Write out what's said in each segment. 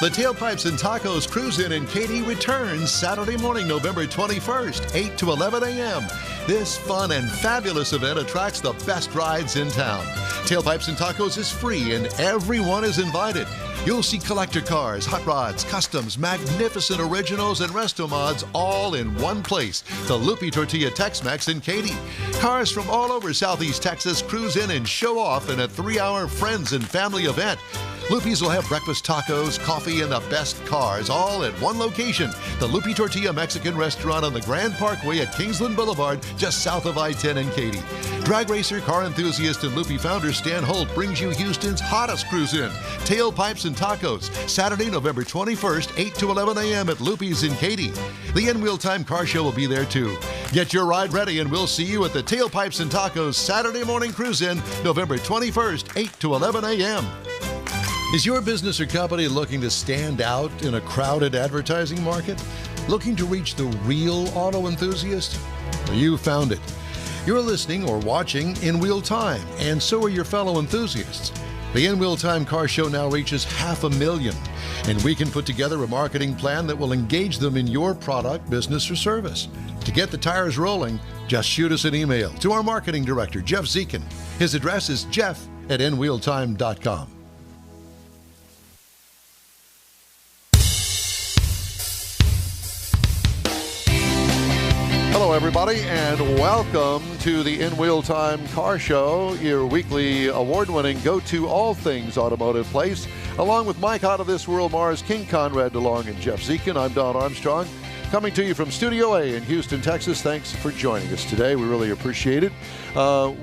The Tailpipes and Tacos Cruise-In in Katy returns Saturday morning, November 21st, 8 to 11 a.m. This fun and fabulous event attracts the best rides in town. Tailpipes and Tacos is free and everyone is invited. You'll see collector cars, hot rods, customs, magnificent originals, and resto mods all in one place. The Lupi Tortilla Tex-Mex in Katy. Cars from all over Southeast Texas cruise in and show off in a 3-hour friends and family event. Lupi's will have breakfast tacos, coffee, and the best cars, all at one location. The Lupi Tortilla Mexican Restaurant on the Grand Parkway at Kingsland Boulevard, just south of I-10 in Katy. Drag racer, car enthusiast, and Lupi founder Stan Holt brings you Houston's hottest cruise-in, Tailpipes and Tacos, Saturday, November 21st, 8 to 11 a.m. at Lupi's in Katy. The Wheel Time Car Show will be there too. Get your ride ready, and we'll see you at the Tailpipes and Tacos Saturday morning cruise-in, November 21st, 8 to 11 a.m. Is your business or company looking to stand out in a crowded advertising market? Looking to reach the real auto enthusiast? Well, you found it. You're listening or watching In Wheel Time, and so are your fellow enthusiasts. The In Wheel Time Car Show now reaches 500,000, and we can put together a marketing plan that will engage them in your product, business, or service. To get the tires rolling, just shoot us an email to our marketing director, Jeff Zekin. His address is jeff@inwheeltime.com. Hello, everybody, and welcome to the In Wheel Time Car Show, your weekly award-winning go-to all things automotive place. Along with Mike Out of This World Mars, King Konrad DeLong, and Jeff Zekin, I'm Don Armstrong, coming to you from Studio A in Houston, Texas. Thanks for joining us today. We really appreciate it.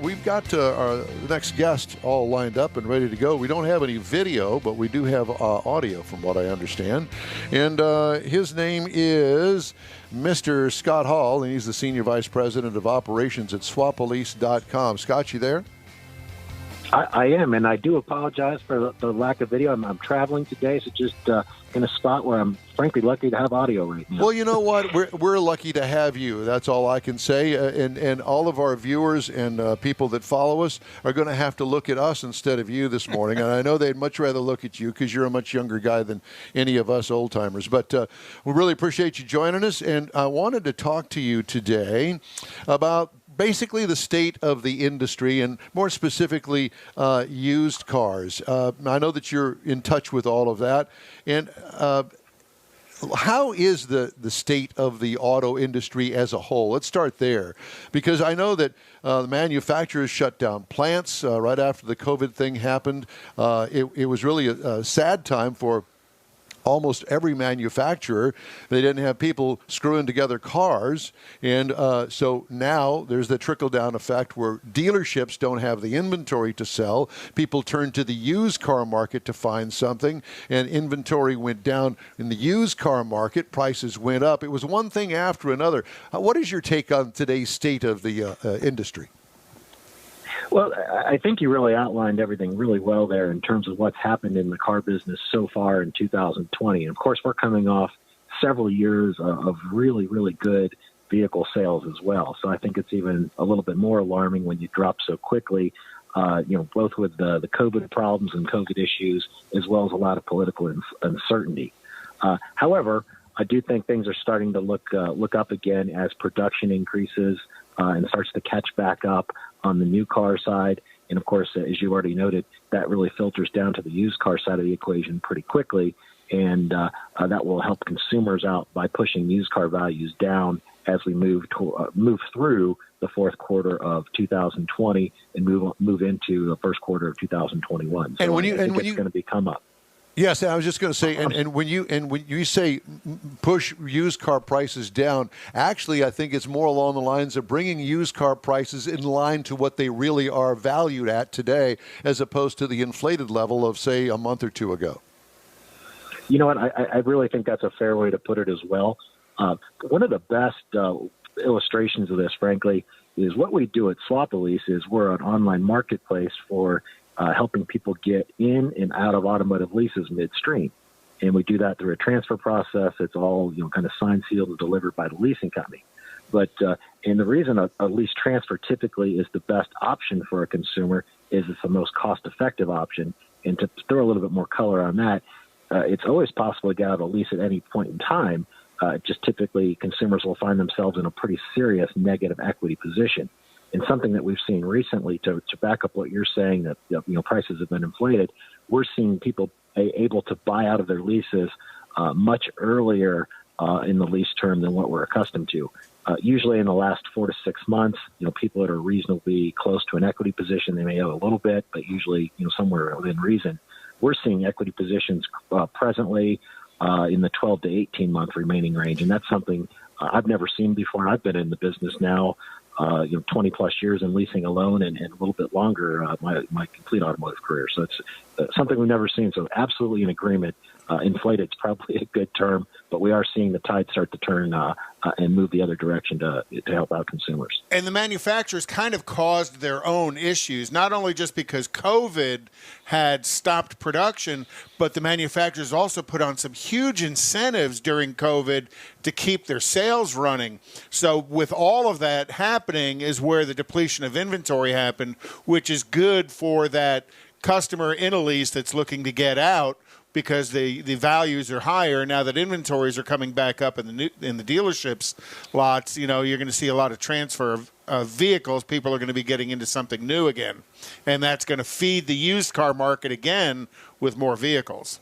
We've got our next guest all lined up and ready to go. We don't have any video, but we do have audio, from what I understand. And his name is Mr. Scott Hall, and he's the Senior Vice President of Operations at SwapALease.com. Scott, you there? I am, and I do apologize for the lack of video. I'm traveling today, so just in a spot where I'm frankly lucky to have audio right now. Well, you know what? We're lucky to have you. That's all I can say. And all of our viewers and people that follow us are going to have to look at us instead of you this morning. And I know they'd much rather look at you because you're a much younger guy than any of us old-timers. But we really appreciate you joining us. And I wanted to talk to you today about basically the state of the industry, and more specifically, used cars. I know that you're in touch with all of that. And how is the state of the auto industry as a whole? Let's start there, because I know that the manufacturers shut down plants right after the COVID thing happened. It was really a sad time for almost every manufacturer. They didn't have people screwing together cars, and so now there's the trickle-down effect where dealerships don't have the inventory to sell. People turn to the used car market to find something, and inventory went down in the used car market. Prices went up. It was one thing after another. What is your take on today's state of the industry? Well, I think you really outlined everything really well there in terms of what's happened in the car business so far in 2020. And of course, we're coming off several years of really, really good vehicle sales as well. So I think it's even a little bit more alarming when you drop so quickly, both with the COVID problems and COVID issues, as well as a lot of political uncertainty. However, I do think things are starting to look up again as production increases and starts to catch back up on the new car side. And of course, as you already noted, that really filters down to the used car side of the equation pretty quickly. And that will help consumers out by pushing used car values down as we move through the fourth quarter of 2020 and move into the first quarter of 2021. So it's going to become up. Yes, I was just going to say, and when you say push used car prices down, actually, I think it's more along the lines of bringing used car prices in line to what they really are valued at today, as opposed to the inflated level of, say, a month or two ago. You know what? I really think that's a fair way to put it as well. One of the best illustrations of this, frankly, is what we do at SwapALease. Is we're an online marketplace for helping people get in and out of automotive leases midstream. And we do that through a transfer process. It's all, kind of signed, sealed, and delivered by the leasing company. But and the reason a lease transfer typically is the best option for a consumer is it's the most cost-effective option. And to throw a little bit more color on that, it's always possible to get out of a lease at any point in time. Just typically consumers will find themselves in a pretty serious negative equity position. And something that we've seen recently to back up what you're saying, that prices have been inflated, we're seeing people able to buy out of their leases much earlier in the lease term than what we're accustomed to. Usually in the last 4 to 6 months, people that are reasonably close to an equity position, they may owe a little bit, but usually somewhere within reason. We're seeing equity positions presently in the 12 to 18 month remaining range, and that's something I've never seen before. I've been in the business now 20 plus years in leasing alone, and a little bit longer my complete automotive career. So it's something we've never seen. So absolutely in agreement. Inflated is probably a good term, but we are seeing the tide start to turn and move the other direction to help out consumers. And the manufacturers kind of caused their own issues, not only just because COVID had stopped production, but the manufacturers also put on some huge incentives during COVID to keep their sales running. So with all of that happening is where the depletion of inventory happened, which is good for that customer in a lease that's looking to get out, because the values are higher now that inventories are coming back up in the dealerships lots. You're going to see a lot of transfer of vehicles. People are going to be getting into something new again, and that's going to feed the used car market again with more vehicles.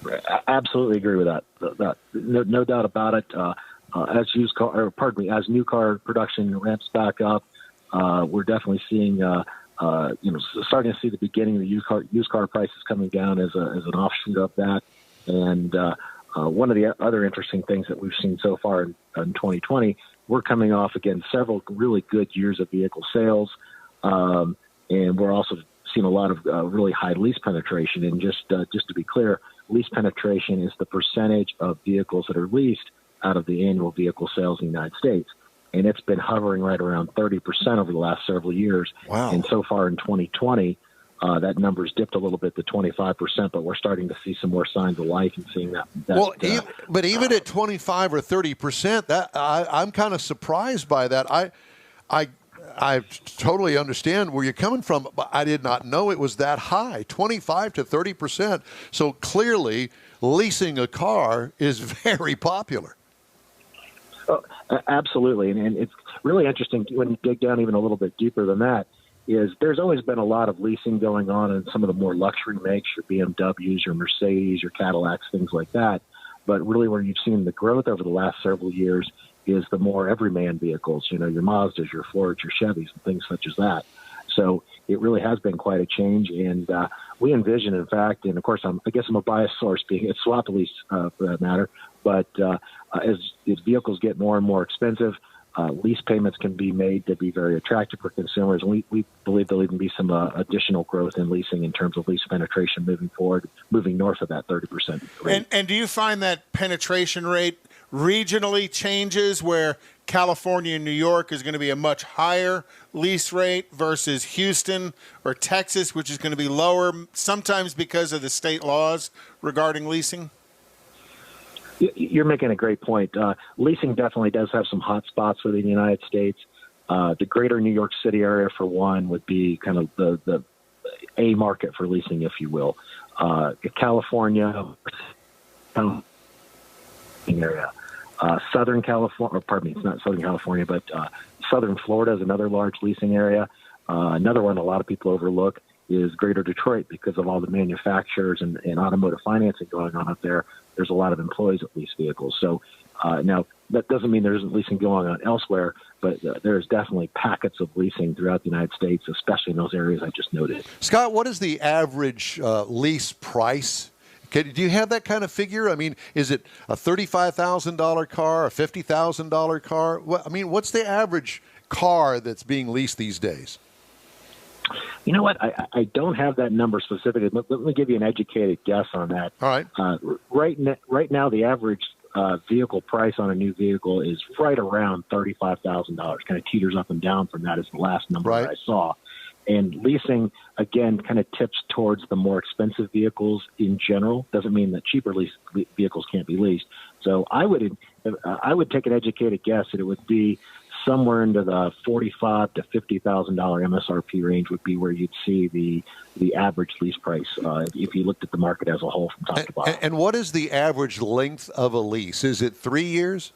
I absolutely agree with that. No doubt about it. As new car production ramps back up, we're definitely seeing. Starting to see the beginning of the used car prices coming down as an offshoot of that. And one of the other interesting things that we've seen so far in 2020, we're coming off again several really good years of vehicle sales, and we're also seeing a lot of really high lease penetration. And just to be clear, lease penetration is the percentage of vehicles that are leased out of the annual vehicle sales in the United States. And it's been hovering right around 30% over the last several years. Wow. And so far in 2020, that number's dipped a little bit to 25%, but we're starting to see some more signs of life and seeing that. But even at 25 or 30%, that I'm kind of surprised by that. I totally understand where you're coming from, but I did not know it was that high, 25 to 30%. So clearly, leasing a car is very popular. Oh, absolutely. And it's really interesting when you dig down even a little bit deeper than that, is there's always been a lot of leasing going on in some of the more luxury makes, your BMWs, your Mercedes, your Cadillacs, things like that. But really where you've seen the growth over the last several years is the more everyman vehicles, your Mazdas, your Fords, your Chevys, and things such as that. So it really has been quite a change. And we envision, in fact, and of course, I guess I'm a biased source being at SwapALease for that matter, but as vehicles get more and more expensive, lease payments can be made to be very attractive for consumers. And we believe there'll even be some additional growth in leasing in terms of lease penetration moving forward, moving north of that 30% rate. And do you find that penetration rate regionally changes, where California and New York is going to be a much higher lease rate versus Houston or Texas, which is going to be lower, sometimes because of the state laws regarding leasing? You're making a great point. Leasing definitely does have some hot spots within the United States. The greater New York City area, for one, would be kind of the A market for leasing, if you will. California area. Southern California, or pardon me, it's not Southern California, but Southern Florida is another large leasing area. Another one a lot of people overlook is Greater Detroit, because of all the manufacturers and automotive financing going on up there. There's a lot of employees that lease vehicles. So now that doesn't mean there isn't leasing going on elsewhere, but there's definitely packets of leasing throughout the United States, especially in those areas I just noted. Scott, what is the average lease price? Do you have that kind of figure? I mean, is it a $35,000 car, a $50,000 car? What's the average car that's being leased these days? You know what? I don't have that number specifically. Let me give you an educated guess on that. All right. Right now, the average vehicle price on a new vehicle is right around $35,000. Kind of teeters up and down from that is the last number that I saw. And leasing, again, kind of tips towards the more expensive vehicles in general. Doesn't mean that cheaper vehicles can't be leased. So I would take an educated guess that it would be somewhere into the $45,000 to $50,000 MSRP range would be where you'd see the average lease price if you looked at the market as a whole from top to bottom. And what is the average length of a lease? Is it 3 years?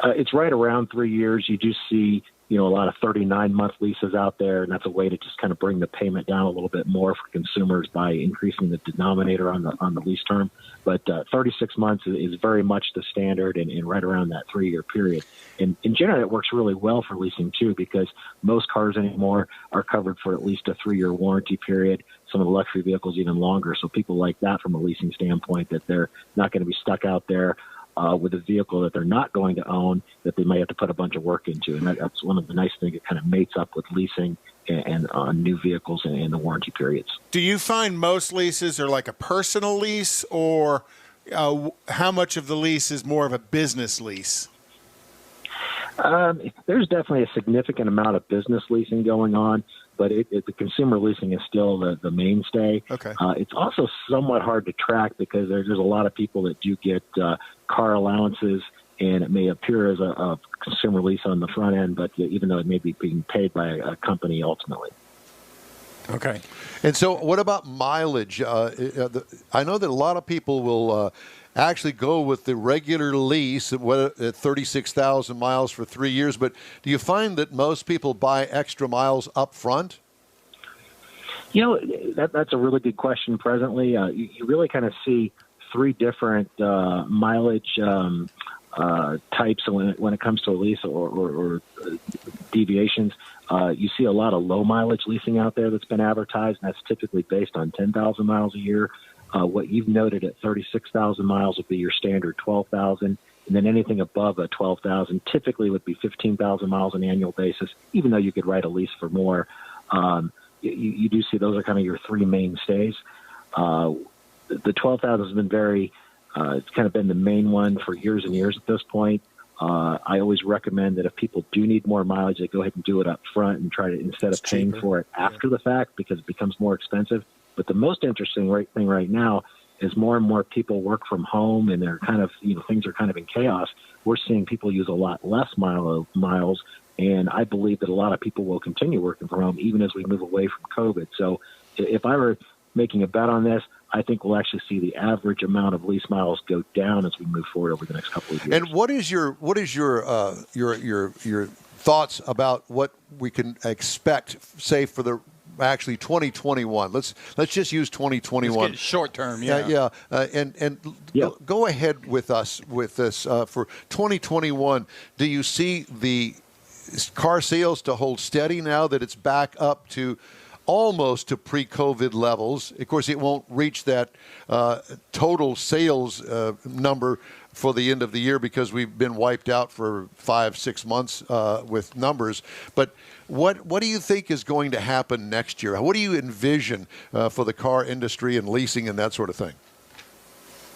It's right around 3 years. You do see, a lot of 39-month leases out there, and that's a way to just kind of bring the payment down a little bit more for consumers by increasing the denominator on the lease term. But 36 months is very much the standard, and right around that 3-year period. And in general, it works really well for leasing too, because most cars anymore are covered for at least a 3-year warranty period. Some of the luxury vehicles even longer. So people like that from a leasing standpoint, that they're not going to be stuck out there with a vehicle that they're not going to own, that they may have to put a bunch of work into. And that's one of the nice things. It kind of mates up with leasing and on new vehicles and the warranty periods. Do you find most leases are like a personal lease, or how much of the lease is more of a business lease? There's definitely a significant amount of business leasing going on, but the consumer leasing is still the mainstay. Okay. It's also somewhat hard to track because there's a lot of people that do get car allowances, and it may appear as a consumer lease on the front end, but even though it may be being paid by a company ultimately. Okay. And so what about mileage? I know that a lot of people will actually go with the regular lease at 36,000 miles for 3 years, but do you find that most people buy extra miles up front? That's a really good question presently. You really kind of see three different mileage types when it comes to a lease or deviations. You see a lot of low mileage leasing out there that's been advertised, and that's typically based on 10,000 miles a year. What you've noted at 36,000 miles would be your standard 12,000, and then anything above a 12,000 typically would be 15,000 miles on an annual basis, even though you could write a lease for more. You do see those are kind of your three mainstays. The 12,000 has been it's kind of been the main one for years and years at this point. I always recommend that if people do need more mileage, they go ahead and do it up front and try to, instead of paying for it after the fact, because it becomes more expensive. But the most interesting thing right now is more and more people work from home, and they're kind of, things are kind of in chaos. We're seeing people use a lot less miles, and I believe that a lot of people will continue working from home even as we move away from COVID. So if I were making a bet on this, I think we'll actually see the average amount of lease miles go down as we move forward over the next couple of years. And what is your thoughts about what we can expect, say, for the actually 2021? Let's just use 2021. Let's get short term, Go ahead with us with this for 2021. Do you see the car sales to hold steady now that it's back up to almost to pre-COVID levels? Of course, it won't reach that total sales number for the end of the year because we've been wiped out for 5-6 months with numbers. But what do you think is going to happen next year? What do you envision for the car industry and leasing and that sort of thing?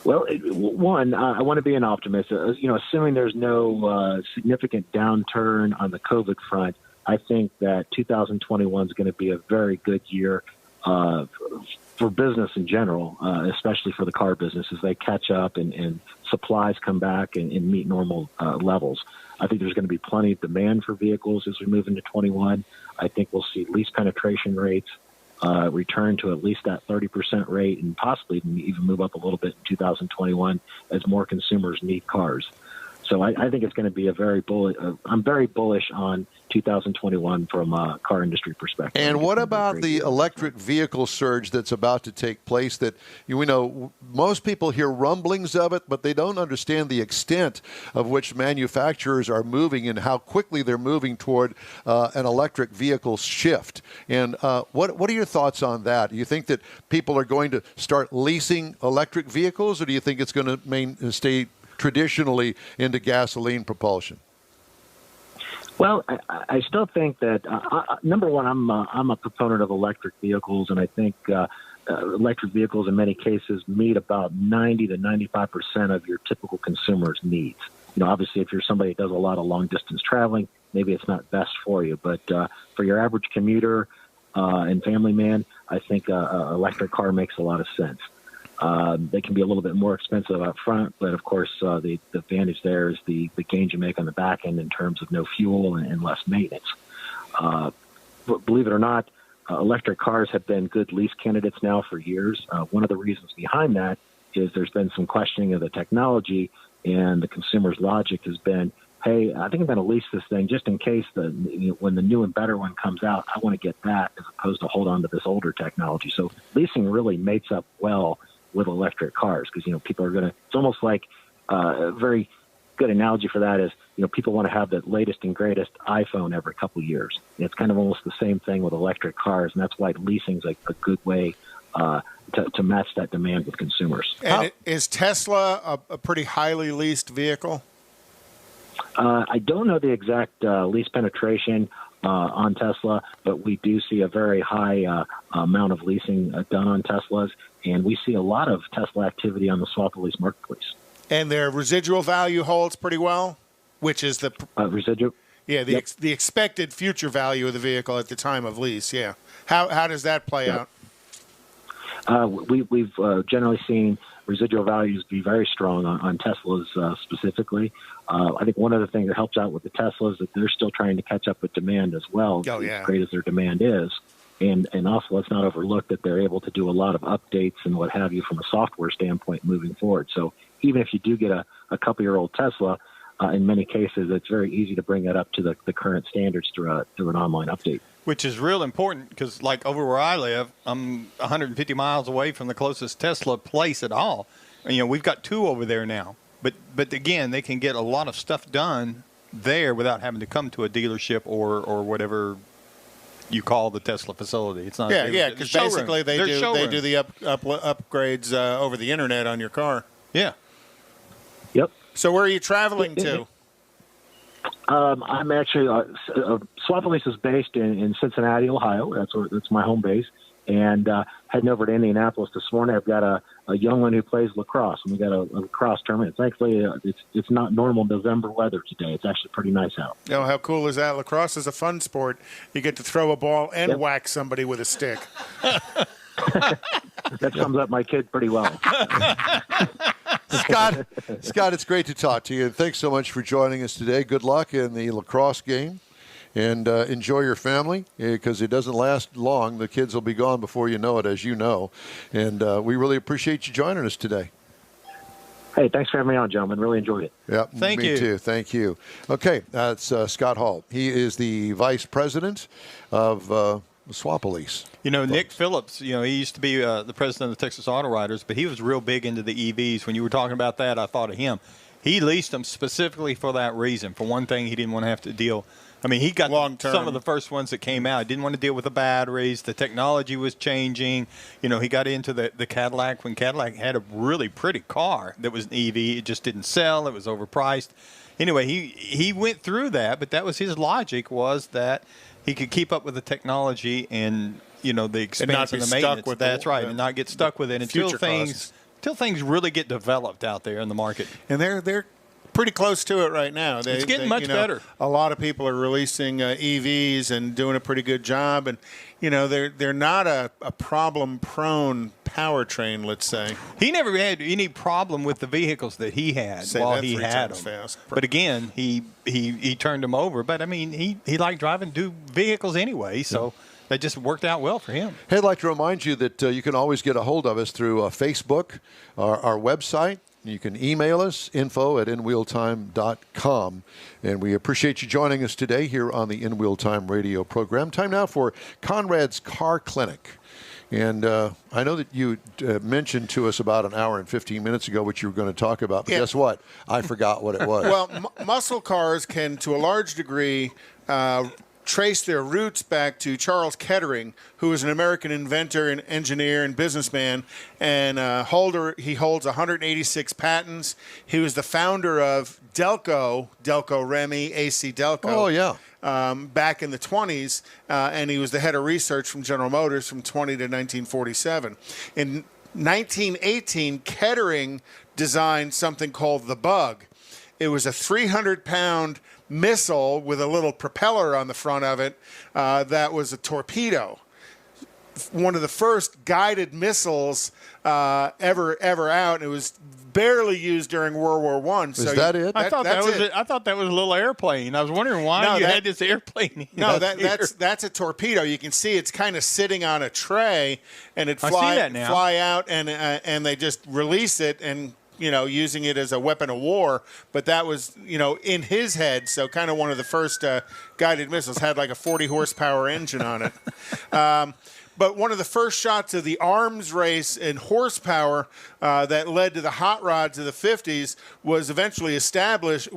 Well, one, I want to be an optimist. Assuming there's no significant downturn on the COVID front, I think that 2021 is going to be a very good year for business in general, especially for the car business as they catch up and supplies come back and meet normal levels. I think there's going to be plenty of demand for vehicles as we move into 21. I think we'll see lease penetration rates return to at least that 30% rate, and possibly even move up a little bit in 2021 as more consumers need cars. So I think it's going to be I'm very bullish on 2021 from a car industry perspective. And what about the electric vehicle surge that's about to take place that, most people hear rumblings of it, but they don't understand the extent of which manufacturers are moving and how quickly they're moving toward an electric vehicle shift. And what are your thoughts on that? Do you think that people are going to start leasing electric vehicles, or do you think it's going to stay traditionally into gasoline propulsion? Well, I still think that number one, I'm a proponent of electric vehicles, and I think electric vehicles in many cases meet about 90 to 95% of your typical consumer's needs. Obviously, if you're somebody that does a lot of long distance traveling, maybe it's not best for you, but for your average commuter and family man, I think an electric car makes a lot of sense. They can be a little bit more expensive up front, but of course, the advantage there is the gains you make on the back end in terms of no fuel and less maintenance. But believe it or not, electric cars have been good lease candidates now for years. One of the reasons behind that is there's been some questioning of the technology, and the consumer's logic has been, hey, I think I'm going to lease this thing just in case when the new and better one comes out, I want to get that as opposed to hold on to this older technology. So leasing really mates up well with electric cars because, people are going to, it's almost like a very good analogy for that is, people want to have the latest and greatest iPhone every couple of years. It's kind of almost the same thing with electric cars, and that's why leasing is a good way to match that demand with consumers. And is Tesla a pretty highly leased vehicle? I don't know the exact lease penetration on Tesla, but we do see a very high amount of leasing done on Teslas, and we see a lot of Tesla activity on the SwapALease marketplace. And their residual value holds pretty well, which is the residual. Yeah, the expected future value of the vehicle at the time of lease. Yeah, how does that play out? We've generally seen residual values be very strong on Teslas specifically. I think one of the things that helps out with the Teslas is that they're still trying to catch up with demand as well, as great as their demand is. And also, let's not overlook that they're able to do a lot of updates and what have you from a software standpoint moving forward. So even if you do get a couple-year-old Tesla, in many cases, it's very easy to bring that up to the current standards through an online update. Which is real important because, like, over where I live, I'm 150 miles away from the closest Tesla place at all. And, we've got 2 over there now. But again, they can get a lot of stuff done there without having to come to a dealership or whatever you call the Tesla facility. It's not. Yeah, because basically they do the upgrades over the internet on your car. Yeah. Yep. So where are you traveling to? I'm actually SwapALease is based in Cincinnati, Ohio. That's my home base. And heading over to Indianapolis this morning, I've got a young one who plays lacrosse, and we got a lacrosse tournament. Thankfully, it's not normal November weather today. It's actually pretty nice out. Oh, how cool is that? Lacrosse is a fun sport. You get to throw a ball and whack somebody with a stick. That sums up my kid pretty well. Scott, it's great to talk to you, and thanks so much for joining us today. Good luck in the lacrosse game, and enjoy your family because it doesn't last long. The kids will be gone before you know it, as you know, and we really appreciate you joining us today. Hey, thanks for having me on, gentlemen. Really enjoyed it. Yeah, Thank you. Me too. Thank you. Okay, that's Scott Hall. He is the vice president of SwapALease. Nick Phillips, he used to be the president of the Texas Auto Writers, but he was real big into the EVs. When you were talking about that, I thought of him. He leased them specifically for that reason. For one thing, he didn't want to have to deal. I mean, he got some of the first ones that came out. He didn't want to deal with the batteries. The technology was changing. He got into the Cadillac when Cadillac had a really pretty car that was an EV. It just didn't sell. It was overpriced. Anyway, he went through that, but that was his logic, was that he could keep up with the technology and the expense and the maintenance. That's right, and not get stuck with it until things really get developed out there in the market. And they're pretty close to it right now. It's getting much better. A lot of people are releasing EVs and doing a pretty good job, and they're not a problem-prone powertrain, let's say. He never had any problem with the vehicles that he had while he had them. Fast. But again, he turned them over. But I mean, he liked driving vehicles anyway, so that just worked out well for him. Hey, I'd like to remind you that you can always get a hold of us through Facebook, our website. You can email us, info@inwheeltime.com. And we appreciate you joining us today here on the In Wheel Time radio program. Time now for Konrad's Car Clinic. And I know that you mentioned to us about an hour and 15 minutes ago what you were going to talk about. But guess what? I forgot what it was. Well, muscle cars can, to a large degree, trace their roots back to Charles Kettering, who was an American inventor and engineer and businessman, and he holds 186 patents. He was the founder of Delco Remy, AC Delco. Oh, yeah. Back in the 20s, and he was the head of research from General Motors from 20 to 1947. In 1918, Kettering designed something called the Bug. It was a 300-pound missile with a little propeller on the front of it that was a torpedo. one of the first guided missiles ever out. And it was barely used during World War One. Is that it? I thought that was a little airplane. I was wondering why you had this airplane. That's a torpedo. You can see it's kind of sitting on a tray, and it fly out, and they just release it and. Using it as a weapon of war, but that was, in his head. So kind of one of the first guided missiles had like a 40 horsepower engine on it. But one of the first shots of the arms race in horsepower that led to the hot rods of the 50s was eventually established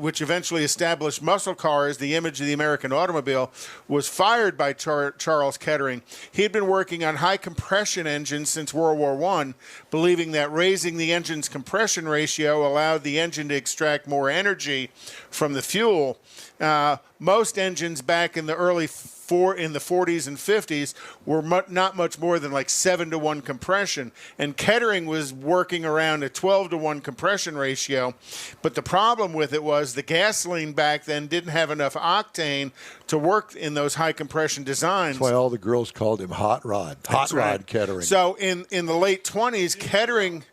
muscle car as the image of the American automobile, was fired by Charles Kettering. He had been working on high compression engines since World War I, believing that raising the engine's compression ratio allowed the engine to extract more energy from the fuel. Most engines back in the in the 40s and 50s were not much more than like 7-to-1 compression, and Kettering was working around a 12-to-1 compression ratio. But the problem with it was the gasoline back then didn't have enough octane to work in those high compression designs. That's why all the girls called him Hot Rod. Rod Kettering. So in the late 20s, Kettering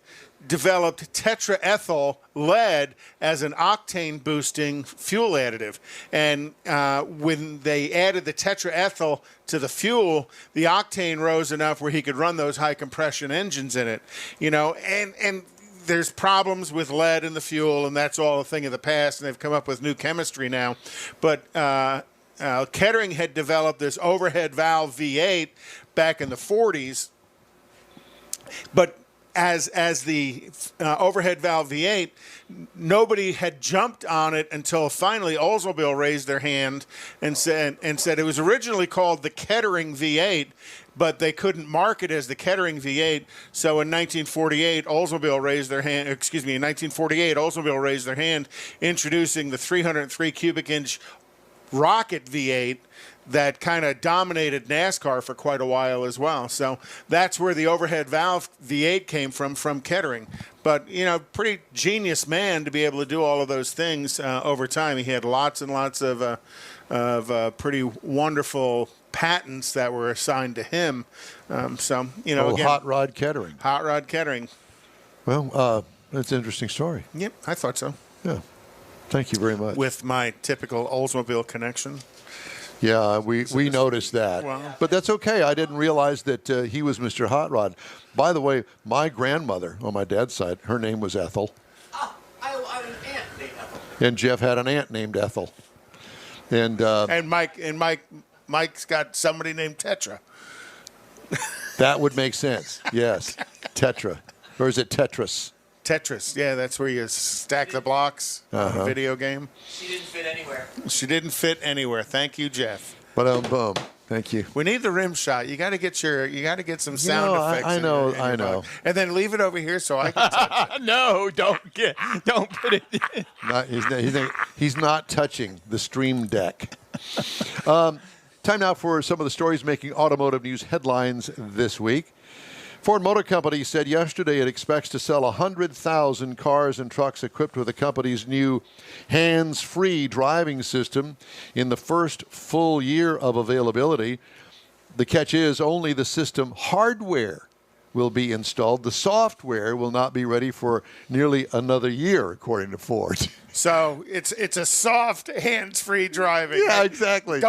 developed tetraethyl lead as an octane boosting fuel additive. And when they added the tetraethyl to the fuel, the octane rose enough where he could run those high compression engines in it. And there's problems with lead in the fuel, and that's all a thing of the past, and they've come up with new chemistry now. But Kettering had developed this overhead valve V8 back in the 40s, but as the overhead valve V8, nobody had jumped on it until finally Oldsmobile raised their hand and said it was originally called the Kettering V8, but they couldn't market it as the Kettering V8. So in 1948, Oldsmobile raised their hand. In 1948, Oldsmobile raised their hand, introducing the 303 cubic inch Rocket V8 that kind of dominated NASCAR for quite a while as well. So that's where the overhead valve V8 came from Kettering. But, pretty genius man to be able to do all of those things over time. He had lots and lots of pretty wonderful patents that were assigned to him. Again, Hot Rod Kettering. Hot Rod Kettering. Well, that's an interesting story. Yep, I thought so. Yeah. Thank you very much. With my typical Oldsmobile connection. Yeah, we noticed that. Wow. But that's okay. I didn't realize that he was Mr. Hot Rod. By the way, my grandmother on my dad's side, her name was Ethel. Oh, I have an aunt named Ethel. And Jeff had an aunt named Ethel. And Mike's got somebody named Tetra. That would make sense. Yes. Tetra. Or is it Tetris? Tetris, yeah, that's where you stack the blocks on a video game. She didn't fit anywhere. She didn't fit anywhere. Thank you, Jeff. Boom. Thank you. We need the rim shot. You got to get some sound effects. I know. And then leave it over here so I can touch it. No, don't put it. He's not touching the Stream Deck. Time now for some of the stories making automotive news headlines this week. Ford Motor Company said yesterday it expects to sell 100,000 cars and trucks equipped with the company's new hands-free driving system in the first full year of availability. The catch is only the system hardware will be installed. The software will not be ready for nearly another year, according to Ford. So it's a soft hands-free driving. Yeah, exactly.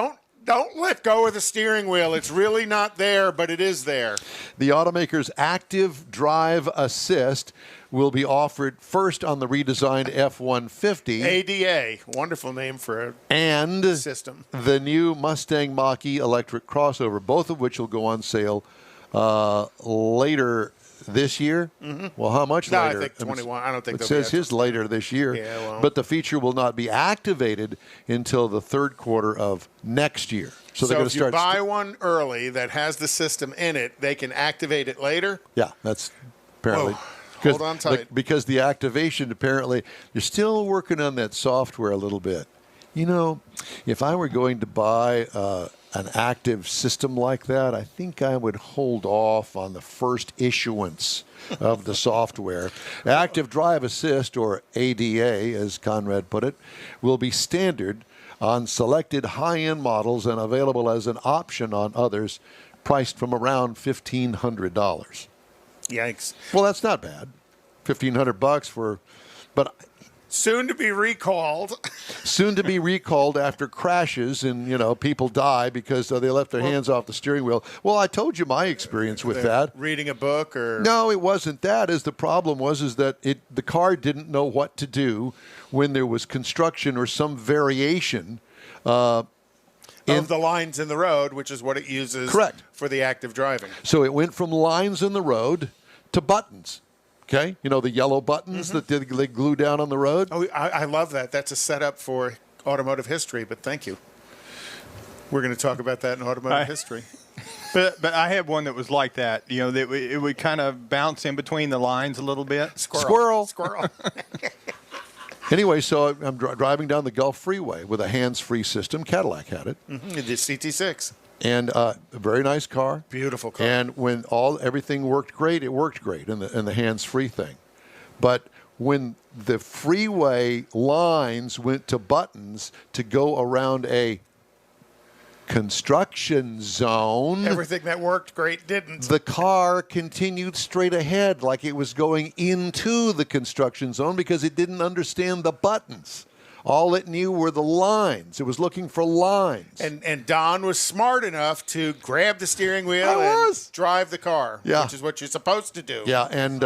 Don't let go of the steering wheel. It's really not there, but it is there. The automaker's Active Drive Assist will be offered first on the redesigned F-150. ADA, wonderful name for a system. The new Mustang Mach-E electric crossover, both of which will go on sale later this year. Mm-hmm. Well, how much later? I think 21. I don't think it says his later this year. Yeah, well. But the feature will not be activated until the third quarter of next year. So they're going to start. If you buy one early that has the system in it, they can activate it later? Yeah, that's apparently. Hold on tight. Because the activation, apparently, you're still working on that software a little bit. If I were going to buy an active system like that, I think I would hold off on the first issuance of the software. Active Drive Assist, or ADA, as Konrad put it, will be standard on selected high-end models and available as an option on others priced from around $1,500. Yikes. Well, that's not bad. $1,500 for, but Soon to be recalled. soon to be recalled after crashes and, people die because they left their hands off the steering wheel. Well, I told you my experience with that. Reading a book or... No, it wasn't that. The problem was that the car didn't know what to do when there was construction or some variation of the lines in the road, which is what it uses Correct. for the active driving. So it went from lines in the road to buttons. Okay, the yellow buttons that they glue down on the road. Oh, I love that. That's a setup for automotive history, but thank you. We're going to talk about that in automotive history. But I had one that was like that. That it would kind of bounce in between the lines a little bit. Squirrel. Mm-hmm. Anyway, so I'm driving down the Gulf Freeway with a hands-free system. Cadillac had it. The CT6. And a very nice car. Beautiful car. And when everything worked great, it worked great in the hands-free thing. But when the freeway lines went to buttons to go around a construction zone, everything that worked great didn't. The car continued straight ahead like it was going into the construction zone because it didn't understand the buttons. All it knew were the lines. It was looking for lines. And Don was smart enough to grab the steering wheel and drive the car, which is what you're supposed to do. Yeah, and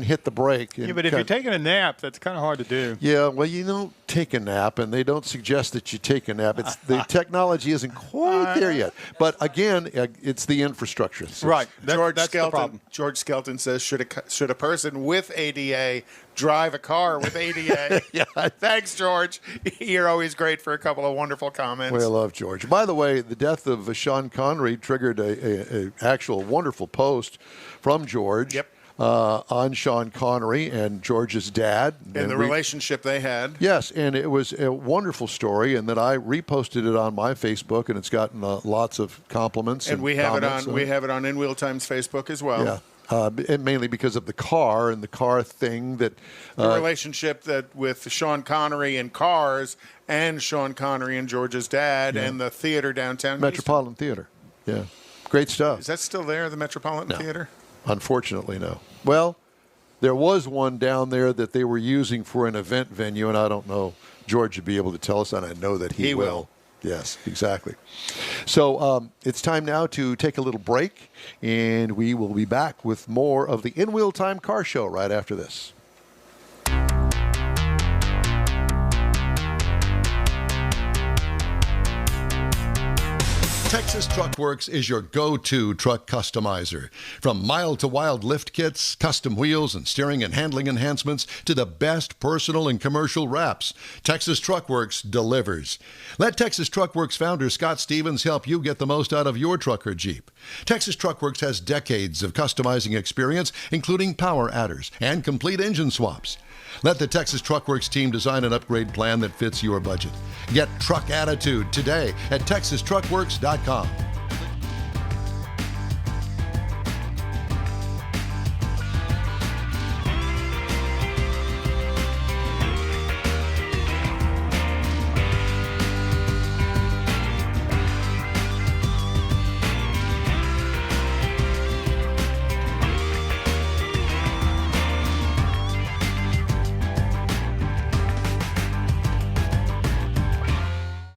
hit the brake. Yeah, but if you're taking a nap, that's kind of hard to do. Yeah, well, you don't take a nap, and they don't suggest that you take a nap. The technology isn't quite there yet. But again, it's the infrastructure. Right. That's the problem. George Skelton says, should a person with ADA drive a car with ADA? Yeah. Thanks, George. You're always great for a couple of wonderful comments. We love George. By the way, the death of Sean Connery triggered a actual wonderful post from George. Yep. On Sean Connery and George's dad. And the relationship they had. Yes, and it was a wonderful story, and that I reposted it on my Facebook, and it's gotten lots of compliments. And we have it on In Wheel Time's Facebook as well. Yeah. Mainly because of the car and the car thing that the relationship that with Sean Connery and cars and Sean Connery and George's dad and the theater downtown Metropolitan Theater. Yeah, great stuff. Is that still there, the Metropolitan Theater? Unfortunately, no. Well, there was one down there that they were using for an event venue, and I don't know. George would be able to tell us, and I know that he will. Yes, exactly. So it's time now to take a little break, and we will be back with more of the In Wheel Time Car Show right after this. Texas Truck Works is your go-to truck customizer. From mild-to-wild lift kits, custom wheels, and steering and handling enhancements to the best personal and commercial wraps, Texas Truck Works delivers. Let Texas Truck Works founder Scott Stevens help you get the most out of your truck or Jeep. Texas Truck Works has decades of customizing experience, including power adders and complete engine swaps. Let the Texas Truck Works team design an upgrade plan that fits your budget. Get truck attitude today at TexasTruckWorks.com.